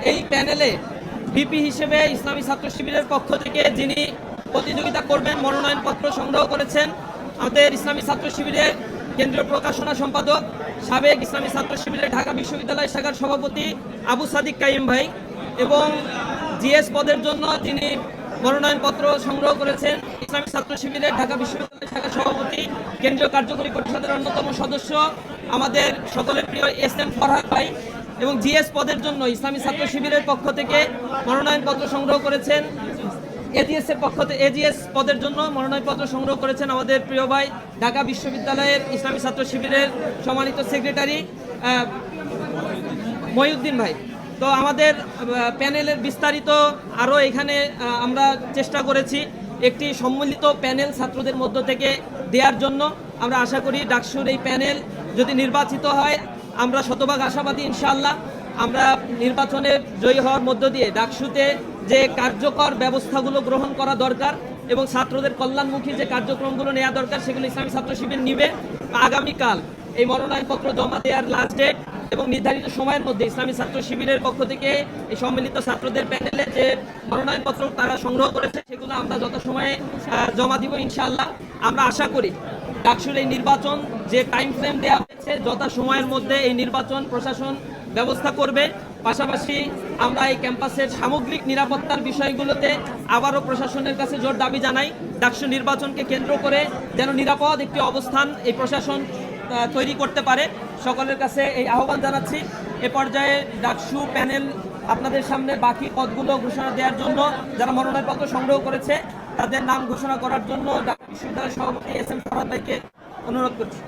এই প্যানেলে ভিপি হিসেবে ইসলামী ছাত্র শিবিরের পক্ষ থেকে যিনি প্রতিযোগিতা করবেন মনোনয়নপত্র সংগ্রহ করেছেন আমাদের ইসলামী ছাত্র শিবিরের কেন্দ্রীয় প্রকাশনা সম্পাদক সাবেক ইসলামী ছাত্র শিবিরের ঢাকা বিশ্ববিদ্যালয় শাখার সভাপতি আবু সাদিক কাইম ভাই, এবং জিএস পদের জন্য তিনি মনোনয়নপত্র সংগ্রহ করেছেন ইসলামী ছাত্র শিবিরের ঢাকা বিশ্ববিদ্যালয় শাখার সভাপতি কেন্দ্রীয় কার্যকরী পরিষদের অন্যতম সদস্য আমাদের সকলের প্রিয় এস.এম. ফরহাদ ভাই, এবং জিএস পদের জন্য ইসলামী ছাত্র শিবিরের পক্ষ থেকে মনোনয়নপত্র সংগ্রহ করেছেন এজিএস পদের জন্য মনোনয়নপত্র সংগ্রহ করেছেন আমাদের প্রিয় ভাই ঢাকা বিশ্ববিদ্যালয়ের ইসলামী ছাত্র শিবিরের সম্মানিত সেক্রেটারি মহিউদ্দিন ভাই। তো আমাদের প্যানেলের বিস্তারিত আরও এখানে আমরা চেষ্টা করেছি একটি সম্মিলিত প্যানেল ছাত্রদের মধ্য থেকে দেওয়ার জন্য। আমরা আশা করি ডাকসুর এই প্যানেল যদি নির্বাচিত হয়, আমরা শতভাগ আশাবাদী ইনশাআল্লাহ আমরা নির্বাচনে জয়ী হওয়ার মধ্য দিয়ে ডাকসুতে যে কার্যকর ব্যবস্থাগুলো গ্রহণ করা দরকার এবং ছাত্রদের কল্যাণমুখী যে কার্যক্রমগুলো নেওয়া দরকার সেগুলো ইসলামী ছাত্র শিবির নিবে। আগামীকাল এই মনোনয়নপত্র জমা দেওয়ার লাস্ট ডেট এবং নির্ধারিত সময়ের মধ্যে ইসলামী ছাত্র শিবিরের পক্ষ থেকে এই সম্মিলিত ছাত্রদের প্যানেলে যে মনোনয়নপত্র তারা সংগ্রহ করেছে সেগুলো আমরা যত সময়ে জমা দিব ইনশাআল্লাহ। আমরা আশা করি ডাকসুর এই নির্বাচন যে টাইম ফ্রেম দেওয়া হয়েছে যথা সময়ের মধ্যে এই নির্বাচন প্রশাসন ব্যবস্থা করবে। পাশাপাশি আমরা এই ক্যাম্পাসের সামগ্রিক নিরাপত্তার বিষয়গুলোতে আবারও প্রশাসনের কাছে জোর দাবি জানাই, ডাকসু নির্বাচনকে কেন্দ্র করে যেন নিরাপদ একটি অবস্থান এই প্রশাসন তৈরি করতে পারে। সকলের কাছে এই আহ্বান জানাচ্ছি। এ পর্যায়ে ডাকসু প্যানেল আপনাদের সামনে বাকি পদগুলো ঘোষণা দেওয়ার জন্য যারা মনোনয়নপত্র সংগ্রহ করেছে তাদের নাম ঘোষণা করার জন্য ঢাকা বিশ্ববিদ্যালয়ের সভাপতি এস.এম. ফরহাদ ভাইকে অনুরোধ করছি।